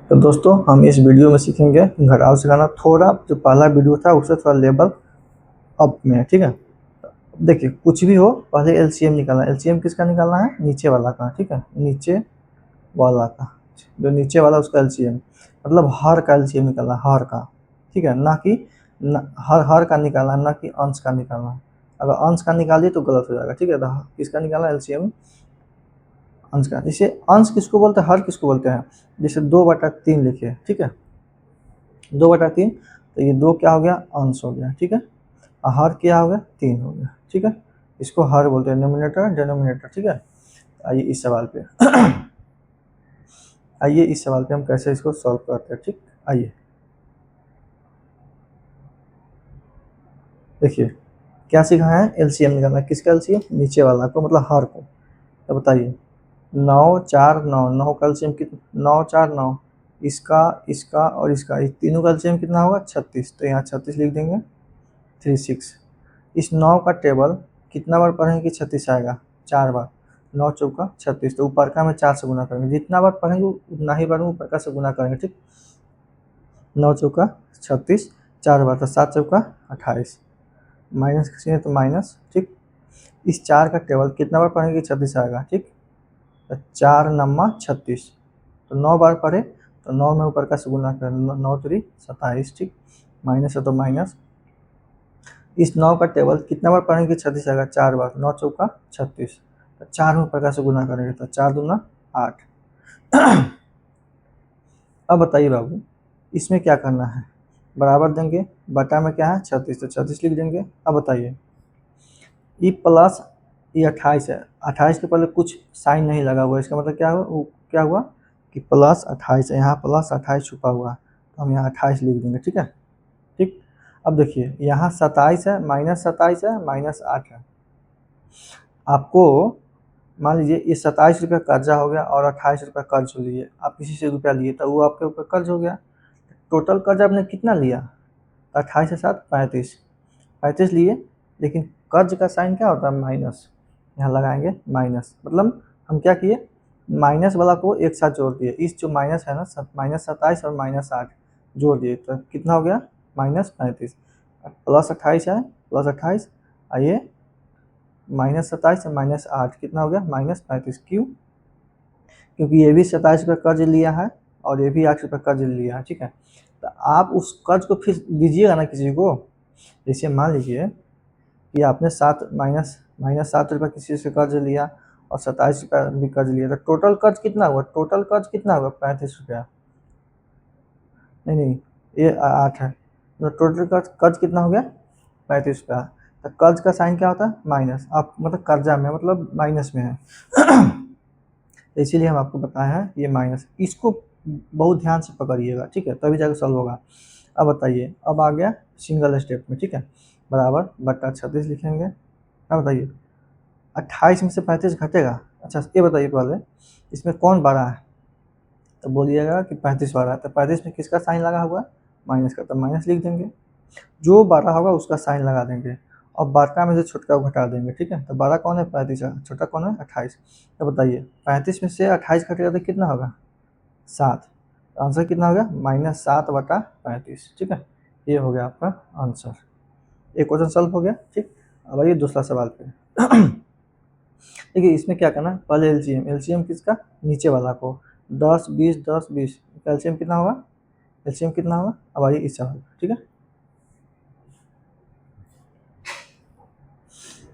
तो दोस्तों हम इस वीडियो में सीखेंगे घटाव सिखाना। थोड़ा जो पहला वीडियो था उससे थोड़ा लेवल अप में है, ठीक है। देखिए कुछ भी हो पहले एलसीएम निकालना। एलसीएम किसका निकालना है? नीचे वाला का, ठीक है। नीचे वाला का, जो नीचे वाला उसका एलसीएम मतलब हर का एलसीएम निकालना, हर का, ठीक है। ना कि हर हर का निकालना, ना कि अंश का निकालना। अगर अंश का निकालिए तो गलत हो जाएगा, ठीक है। तो किसका निकालना एलसीएम? अंश का। जैसे अंश किसको बोलते हैं, हर किसको बोलते हैं? जैसे 2/3 लिखे, ठीक है। 2/3, तो ये 2 क्या हो गया? अंश हो गया, ठीक है। और हर क्या हो गया? 3 हो गया, ठीक है। इसको हर बोलते हैं, न्यूमरेटर डिनोमिनेटर, ठीक है। आइए इस सवाल पे आइए इस सवाल पे हम कैसे इसको सॉल्व करते हैं, ठीक। आइए देखिए क्या सीखा है? एलसीएम निकालना। किसका एलसीएम? नीचे वाला को, मतलब हर को। तो बताइए 9 4 9, 9 का एलसीएम कितना? 9 4 9, इसका इसका और इसका, इस तीनों का एलसीएम कितना होगा? 36। तो यहाँ 36 लिख देंगे, 36। इस 9 का टेबल कितना बार पढ़ेंगे कि 36 आएगा? 4 बार। 9 चौका 36, तो ऊपर का में 4 से गुना करेंगे। जितना बार पढ़ेंगे उतना ही बार में ऊपर का से गुना करेंगे, ठीक। 9 चौका 36, 4 बार, तो 7 चौका 28। माइनस खींचेंगे तो माइनस, ठीक। इस 4 का टेबल कितना बार पढ़ेंगे कि 36 आएगा, ठीक। तो 4 नम्मा 36, तो 9 बार पढ़े तो 9 में ऊपर का से गुना करें, 9 3 27, ठीक। माइनस है तो माइनस। इस 9 का टेबल कितना बार पढ़ेंगे? 36 आएगा, 4 बार। 9 चौका 36, तो 4 में ऊपर का से गुना करेंगे तो 4 दूना 8। अब बताइए बाबू, इसमें क्या करना है? बराबर देंगे, बटा में क्या है? 36, तो 36 लिख देंगे। अब बताइए ई प्लस ये 28 है। 28 के पहले कुछ साइन नहीं लगा हुआ, इसका मतलब क्या हुआ? क्या हुआ कि प्लस 28 है, यहाँ प्लस 28 छुपा हुआ है, तो हम यहाँ 28 लिख देंगे, ठीक है। ठीक। अब देखिए यहाँ 27 है, माइनस 27 है, माइनस 8 है। आपको मान लीजिए ये 27 रुपये कर्जा हो गया और 28 रुपये कर्ज लिए, आप किसी से रुपया लिए तो वो आपके ऊपर कर्ज हो गया। टोटल कर्ज आपने कितना लिया? 28 के साथ 35, 35 लिए, लेकिन कर्ज का साइन क्या होता है? माइनस। यहाँ लगाएंगे माइनस, मतलब हम क्या किए? माइनस वाला को एक साथ जोड़ दिए। इस जो माइनस है ना, माइनस 27 और माइनस 8 जोड़ दिए तो कितना हो गया? माइनस 35। प्लस 28 है, प्लस 28, आइए माइनस 27 और माइनस 8 कितना हो गया? माइनस 35। क्यों? क्योंकि ये भी 27 रुपये कर्ज लिया है और ये भी 8 रुपये कर्ज लिया है, ठीक है। तो आप उस कर्ज को फिर दीजिएगा ना किसी को। जैसे मान लीजिए कि आपने माइनस 7 रुपये किसी से कर्ज लिया और 27 रुपया भी कर्ज लिया, तो टोटल कर्ज कितना हुआ? टोटल कर्ज कितना हुआ? 35 रुपया। नहीं नहीं, ये 8 है, तो टोटल कर्ज कर्ज कितना हो गया? 35 रुपया। तो कर्ज का साइन क्या होता है? माइनस। आप मतलब कर्जा में मतलब माइनस में है तो इसीलिए हम आपको बताए हैं ये माइनस। इसको बहुत ध्यान से पकड़िएगा, ठीक है, तभी जाकर सॉल्व होगा। अब बताइए, अब आ गया सिंगल स्टेप में, ठीक है। बराबर बट्टा 36 लिखेंगे। अब बताइए 28 में से 35 घटेगा। अच्छा ये बताइए पहले, इसमें कौन बड़ा है? तो बोलिएगा कि 35 बड़ा है, तो 35 में किसका साइन लगा हुआ है? माइनस का, तो माइनस लिख देंगे। जो बड़ा होगा उसका साइन लगा देंगे और बड़का में से छोटका को घटा देंगे, ठीक है। तो बड़ा कौन है? 35 है, छोटा कौन है? 28। तो बताइए 35 में से 28 घटेगा तो कितना होगा? 7। तो आंसर कितना हो गया? -7/35, ठीक है। ये हो गया आपका आंसर। एक क्वेश्चन सॉल्व हो गया, ठीक। अब आइए दूसरा सवाल पे देखिए इसमें क्या करना है? पहले एलसीएम। एलसीएम किसका? नीचे वाला को। 10 20 10 20, एलसीएम कितना होगा? एलसीएम कितना होगा? अब आइए इस सवाल पे, ठीक है।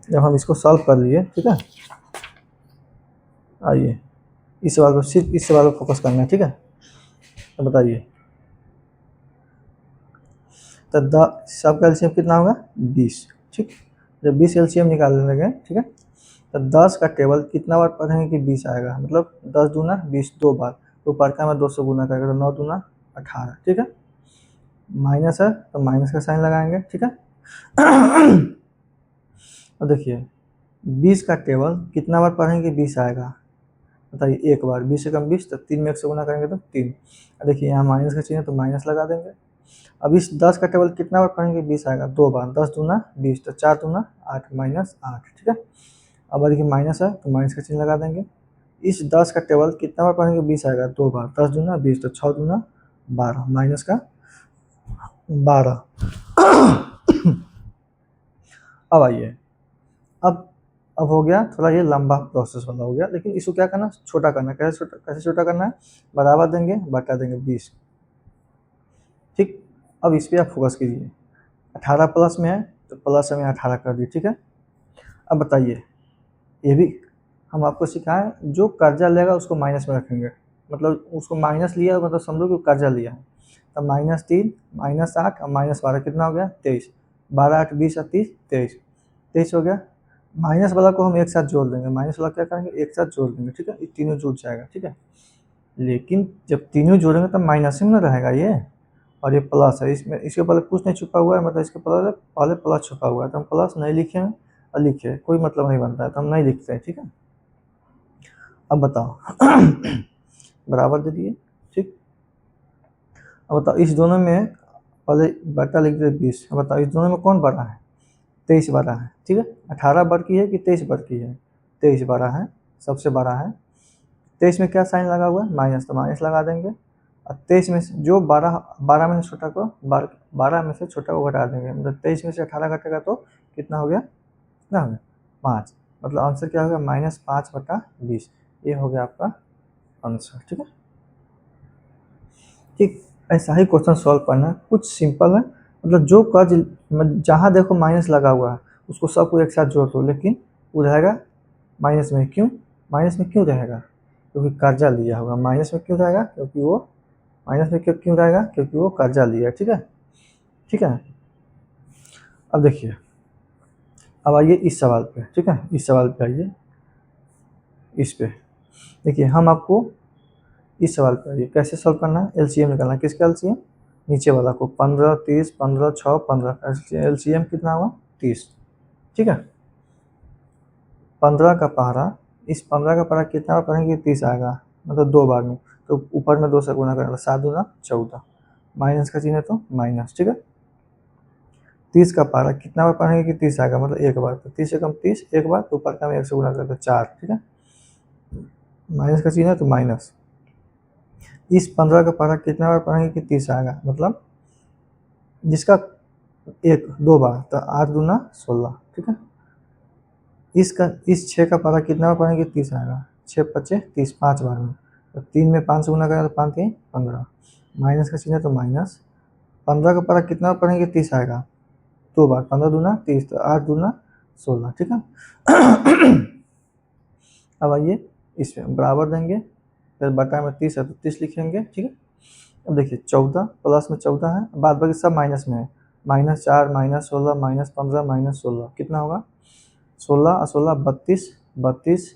जब हम इसको सॉल्व कर लिए, ठीक है, आइए इस सवाल को, सिर्फ इस सवाल को फोकस करना है, ठीक है। तो बताइए तो सबका एलसीएम कितना होगा? 20, ठीक। जब 20 एलसीएम निकालने लगे, ठीक है, तो 10 का टेबल कितना बार पढ़ेंगे कि 20 आएगा? मतलब 10 दूना 20 दो बार, तो ऊपर में 2 से गुना करेगा तो 9 दूना 18, ठीक है। माइनस है तो माइनस का साइन लगाएंगे, ठीक है। और देखिए 20 का टेबल कितना बार पढ़ेंगे 20 आएगा? बताइए एक बार। 20 से कम 20, तो 3 में 1 से गुना करेंगे तो 3। देखिए यहाँ माइनस का चिन्ह है तो माइनस लगा देंगे। अब इस 10 का टेबल कितना बार पढ़ेंगे 20 आएगा? 2 बार। 10 दूना 20, तो 4 दूना 8, -8, ठीक है। अब देखिए माइनस है तो माइनस का चिन्ह लगा देंगे। इस 10 का टेबल कितना बार पढ़ेंगे, 20 आएगा 2 बार, 10 दूना 20, तो 6 दूना 12, माइनस का 12। अब आइए, अब हो गया थोड़ा ये लंबा प्रोसेस वाला हो गया, लेकिन इसको क्या करना, छोटा करना। कैसे छोटा करना है, बराबर देंगे, बटा देंगे 20, ठीक। अब इस पर आप फोकस कीजिए, 18 प्लस में है तो प्लस में 18 कर दिए, ठीक है। अब बताइए, ये भी हम आपको सिखाएं, जो कर्जा लेगा उसको माइनस में रखेंगे, मतलब उसको माइनस लिया मतलब समझो कि कर्जा लिया है, तब -3 -8 और -12 कितना हो गया, 23, 12 8 20 और 30 23, 23 हो गया। माइनस वाला को हम एक साथ जोड़ देंगे, माइनस वाला क्या करेंगे, एक साथ जोड़ देंगे, ठीक है, ये तीनों जुड़ जाएगा, ठीक है। लेकिन जब तीनों जोड़ेंगे तब माइनस में ना रहेगा ये, और ये प्लस है, इसमें इसके पहले कुछ नहीं छुपा हुआ है, मतलब इसके पहले प्लस छुपा हुआ है, तो हम प्लस नहीं लिखे हैं और लिखे, कोई मतलब नहीं बनता है, तो हम नहीं लिखते हैं, ठीक है। अब बताओ, बराबर दे दिए, ठीक। अब बताओ इस दोनों में, पहले बटा लिख दे 20, अब बताओ इस दोनों में कौन बड़ा है, 23 बड़ा है, ठीक है। 18 बढ़ की है कि 23 बढ़ की है, 23 बड़ा है, सबसे बड़ा है। 23 में क्या साइन लगा हुआ है, माइनस, तो माइनस लगा देंगे। और 23 में से जो 12 में से छोटा को 12 में से छोटा को घटा देंगे, मतलब 23 में से 18 घटेगा तो कितना हो गया, कितना हो गया 5, मतलब आंसर क्या होगा, -5/20, ये हो गया आपका आंसर, ठीक है। ठीक, ऐसा ही क्वेश्चन सॉल्व करना है, कुछ सिंपल है, मतलब जो कर्ज जहाँ देखो माइनस लगा हुआ है उसको सबको एक साथ जोड़ दो, लेकिन वो रहेगा माइनस में, क्यों माइनस में क्यों रहेगा, क्योंकि कर्जा लिया होगा, माइनस में क्यों रहेगा, क्योंकि वो माइनस में क्यों रहेगा, क्योंकि वो कर्जा लिया है, ठीक है, ठीक है। अब देखिए, अब आइए इस सवाल पे, ठीक है, इस सवाल पे आइए, इस पे देखिए, हम आपको इस सवाल पे आइए, कैसे सॉल्व करना है, एलसीएम निकालना है, किसका एलसीएम, नीचे वाला को, 15 30 15 6 15, एलसीएम कितना हुआ 30, ठीक है। 15 का पहाड़ा, इस 15 का पहाड़ा कितना बार पढ़ेंगे, 30 आएगा, मतलब 2 बार में, तो ऊपर में 2 से गुना करेंगे, 7 दूना 14, माइनस का चिन्ह है तो माइनस, ठीक है। 30 का पारा कितना बार पढ़ेंगे कि 30 आएगा, मतलब एक बार, तो 30 से कम 30 एक बार, तो ऊपर का हम 1 से गुना करते 4, ठीक है, माइनस का चिन्ह है तो माइनस। इस 15 का पारा कितना बार पढ़ेंगे कि 30 आएगा, मतलब जिसका 2 बार, तो 8 दूना 16, ठीक है। इस 6 का पारा कितना बार पढ़ेंगे 30 आएगा, 6 पच्चे 30, 5 बार में, तो 3 में 5 से गुना करें तो 5 3 15, माइनस का चिन्ह है तो माइनस। 15 का पारा कितना बार पढ़ेंगे 30 आएगा, 2 बार, 15 दूना 30, तो 8 दूना 16, ठीक है। अब आइए इसमें बराबर देंगे, फिर बटा में 30 है तो 30 लिखेंगे, ठीक है। अब देखिए 14 प्लस में 14 है, बाद बाकी सब माइनस में है, -4 -16 -15 -16 कितना होगा, 16 और 16 32, 32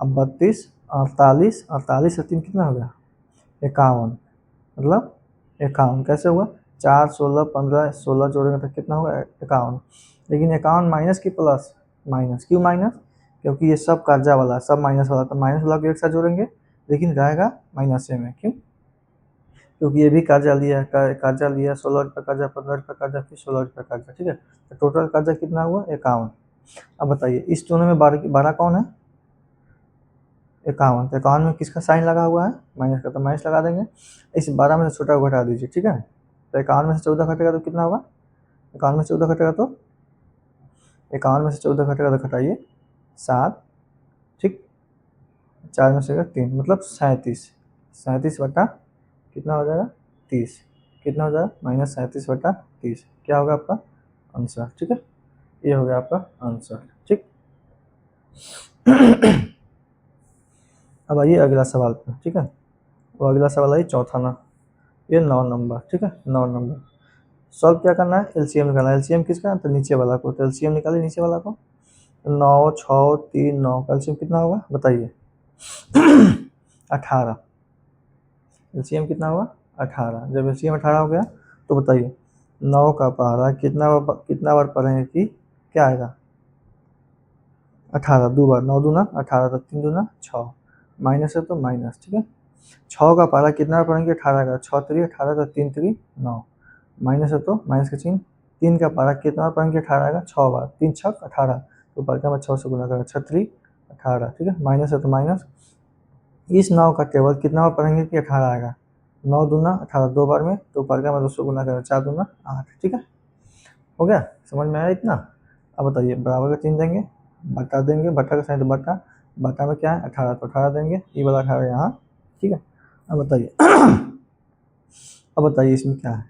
अब 32 48, 48 से 3 कितना हो गया 51, मतलब 51, कैसे हुआ, 4 16 15 16 जोड़ेंगे तो कितना होगा 51, लेकिन 51 माइनस की प्लस, माइनस, क्यों माइनस, क्योंकि ये सब कर्जा वाला है, सब माइनस वाला, तो माइनस वाला को एक साथ जोड़ेंगे, लेकिन रहेगा माइनस में, क्यों, क्योंकि ये भी कर्जा लिया है, कर्जा लिया 16 रुपये कर्जा, 15 रुपये कर्जा, फिर 16 रुपये कर्जा, ठीक है, तो टोटल कर्जा कितना हुआ 51। अब बताइए इस दोनों में 12 कौन है, 51, तो 51 में किसका साइन लगा हुआ है, माइनस का, तो माइनस लगा देंगे। इस 12 में से छोटा को घटा दीजिए, ठीक है, तो 51 में से 14 घटेगा तो कितना होगा, 51 में से 14 घटेगा तो 51 में से 14 घटेगा तो घटाइए 7, ठीक, 4 में से 3, मतलब 37, 37 बटा कितना हो जाएगा 30, कितना हो जाएगा -37/30, क्या होगा आपका आंसर, ठीक है, ये हो गया आपका आंसर, ठीक। अब आइए अगला सवाल पर, ठीक है, वो अगला सवाल है चौथा ना, ये 9 नंबर, ठीक है, 9 नंबर सॉल्व क्या करना है, एलसीएम निकालना है, एलसीएम किसका, तो नीचे वाला को, तो एलसीएम निकालिए नीचे वाला को, 9 6 3 9 का एलसीएम कितना होगा बताइए, 18, एलसीएम कितना हुआ 18, जब एलसीएम 18 हो गया तो बताइए 9 का पहाड़ा कितना बार पढ़ेंगे कि क्या आएगा 18, 2 बार, 9 दूना 18, तो 3 दूना 6, माइनस है तो माइनस, ठीक है। 6 का पारा कितना बार पढ़ेंगे 18 का, 6 3 18, तो 3 3 9, माइनस है तो माइनस का चिन्ह। 3 का पारा कितना बार पढ़ेंगे 18 का, 6 बार, 3 6 18, तो ऊपर का मैं 6 से गुना करेंगे, 6 3 18, ठीक है, माइनस है तो माइनस। इस 9 का टेबल कितना बार पढ़ेंगे कि 18 आएगा, 9 दूना 18 2 बार में, तो ऊपर का मैं 200 गुना करें 4 दूना 8, ठीक है, हो गया, समझ में आया इतना। अब बताइए बराबर का चिन्ह देंगे, बटा देंगे, बटा का साइन तो बटा, बटा में क्या है 18 तो 18 देंगे, ये वाला 18 यहाँ, ठीक है। अब बताइए अब बताइए इसमें क्या है,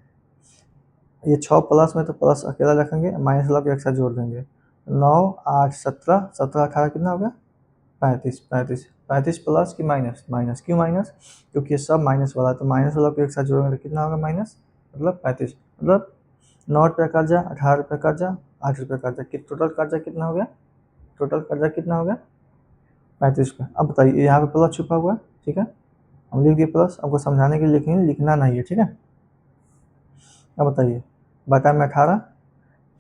ये 6 प्लस में तो प्लस अकेला रखेंगे, माइनस वाला को एक साथ जोड़ देंगे, 9 8 17 17 18 कितना हो गया 35 35 35 प्लस की माइनस, माइनस क्यों माइनस, क्योंकि ये सब माइनस वाला है, तो माइनस वाला को एक साथ जोड़ेंगे तो कितना होगा माइनस, मतलब 35, मतलब 9 रुपये कर्जा, 18 रुपये कर्जा, 8 रुपये कर्जा, कि टोटल कर्जा कितना हो गया, टोटल कर्जा कितना हो गया 35 रुपये। अब बताइए यहाँ पे प्लस छुपा हुआ है, ठीक है, हम लिख दिए प्लस, आपको समझाने के लिए लिखेंगे, लिखना नहीं है, ठीक है। अब बताइए बटा में 18,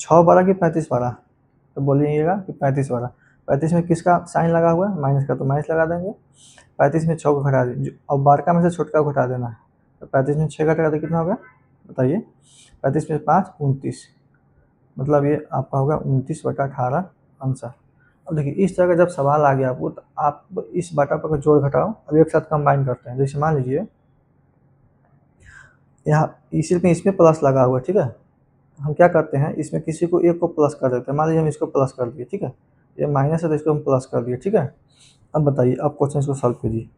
6 12 की 35 12, तो बोलिएगा कि 35 12, 35 में किसका साइन लगा हुआ है माइनस का, तो माइनस लगा देंगे, 35 में 6 को घटा दीजिए, और 12 का में से छोटका को घटा देना है, तो 35 में 6 घटा तो कितना होगा बताइए, 35 में 5 29, मतलब ये आपका होगा 29/18 आंसर। अब देखिए इस तरह का जब सवाल आ गया आपको, तो आप इस बटा पर जोड़ घटाओ अब एक साथ कंबाइन करते हैं, जैसे मान लीजिए यहाँ इसी में इसमें प्लस लगा हुआ है, ठीक है, हम क्या करते हैं इसमें किसी को एक को प्लस कर देते हैं, मान लीजिए हम इसको प्लस कर दिए, ठीक है, ये माइनस है तो इसको हम प्लस कर दिए, ठीक है। अब बताइए अब क्वेश्चन इसको सॉल्व कीजिए,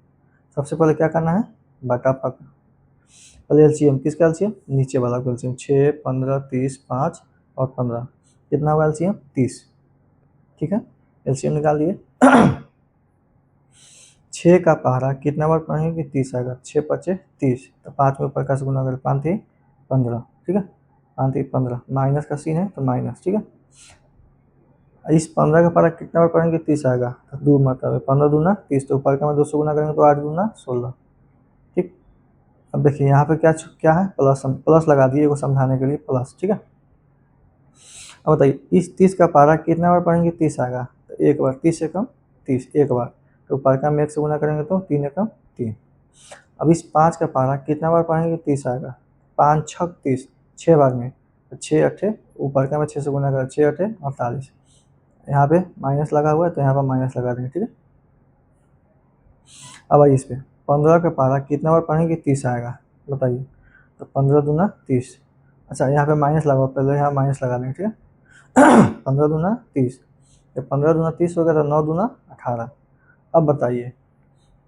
सबसे पहले क्या करना है बटा पक, पहले एलसीएम, किसका एलसीएम नीचे वाला का एलसीएम, 6 15 30 5 और 15, कितना हुआ एलसीएम 30, ठीक है, एलसीएम निकाल लिए 6 का पहाड़ा कितना बार पढ़ेंगे कि 30 आएगा, 6 5 30, तो 5 में ऊपर का से गुना करें 5 3 15, ठीक है, 5 3 15, माइनस का सीन है तो माइनस, ठीक है। इस 15 का पहाड़ा कितना बार पढ़ेंगे 30 आएगा, तो 2 मतलब 15 दूना 30, तो ऊपर का में 200 गुना करेंगे तो 8 दूना 16, ठीक। अब देखिए यहाँ पे क्या क्या है प्लस, हम प्लस लगा दिए को समझाने के लिए प्लस, ठीक है। अब बताइए इस 30 का पारा कितना बार पढ़ेंगे 30 आएगा, तो एक बार, 30 से कम 30 एक बार, तो ऊपर का में 1 से गुना करेंगे तो 3 एकम 3। अब इस 5 का पारा कितना बार पढ़ेंगे 30 आएगा, 5 6 30 6 बार में, तो 6 8 ऊपर का में 6 से गुना करें 6 8 48, यहाँ पे माइनस लगा हुआ है तो यहाँ पर माइनस लगा देंगे, ठीक है। अब आइए इस पर 15 का पारा कितना बार पढ़ेंगे 30 आएगा बताइए, तो 15 दूना 30, अच्छा यहाँ पे माइनस लगा, पहले यहाँ माइनस लगा देंगे, ठीक है 15 दूना 30, जब 15 दूना 30 हो गया तो 9 दूना 18। अब बताइए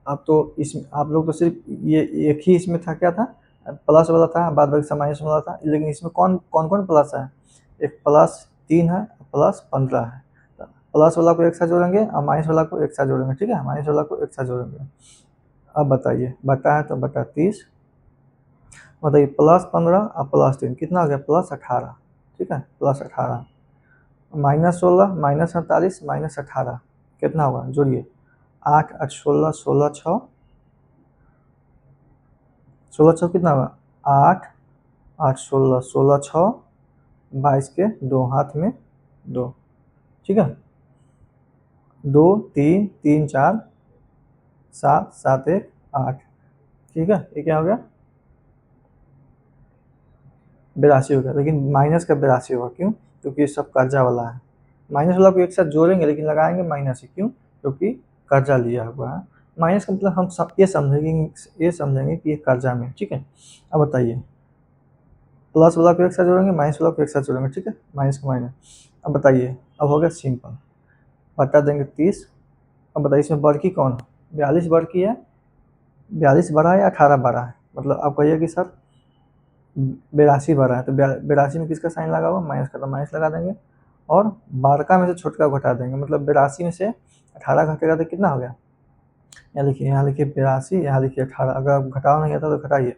अब तो इसमें आप लोग तो सिर्फ ये एक ही इसमें था, क्या था प्लस वाला था, बाद बाकी सब माइनस वाला था, लेकिन इसमें कौन कौन कौन प्लस है, एक प्लस 3 है, प्लस 15 है, तो प्लस वाला को एक साथ जोड़ेंगे और माइनस वाला को एक साथ जोड़ेंगे, ठीक है, माइनस वाला को एक साथ जोड़ेंगे। अब बताइए बटा है तो बटा 30, बताइए प्लस 15 और प्लस 3 कितना हो गया प्लस 18, ठीक है, प्लस 18, माइनस 16 माइनस 48 माइनस 18 कितना होगा जोड़िए, 8 8 16 16 6 16 6 कितना होगा 8 8 16 16 6 22 के 2 हाथ में 2, ठीक है, 2 3 3 4 7 7 1 8, ठीक है, ये क्या हो गया 82 हो गया, लेकिन माइनस का 82 होगा, क्यों, क्योंकि ये सब कर्जा वाला है, माइनस वाला को एक साथ जोड़ेंगे लेकिन लगाएंगे माइनस ही, क्यों, क्योंकि कर्जा लिया हुआ है, माइनस का मतलब हम सब ये समझेंगे कि ये कर्जा में, ठीक है। अब बताइए प्लस वाला को एक साथ जोड़ेंगे माइनस वाला को एक साथ जोड़ेंगे, ठीक है, माइनस का माइनस। अब बताइए अब हो गया सिंपल, बटा देंगे 30। अब बताइए इसमें बड़की कौन, 42 बड़की है, 42 बड़ा है या 18 बड़ा है, मतलब आप कहिए कि सर 82 बड़ा है, तो 82 में किसका साइन लगा हुआ माइनस का, तो माइनस लगा देंगे, और 12 में से छोटका घटा देंगे, मतलब 82 में से 18 घटेगा तो कितना हो गया, यहाँ लिखिए 82, यहाँ लिखिए 18, अगर घटाओ नहीं आता तो घटाइए,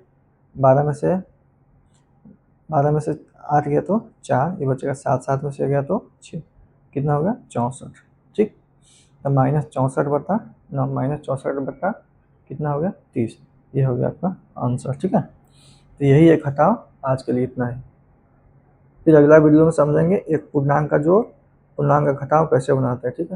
12 में से 8 गया तो 4, ये बचेगा 7 7 में से गया तो 6, कितना हो गया 64, ठीक, तो -64/9 कितना हो गया 30, ये हो गया आपका आंसर, ठीक है। तो यही एक घटाओ, आज के लिए इतना ही, फिर अगला वीडियो में समझेंगे एक पूर्णांक का जोड़, पूर्णांक का घटाव कैसे बनाते हैं, ठीक है।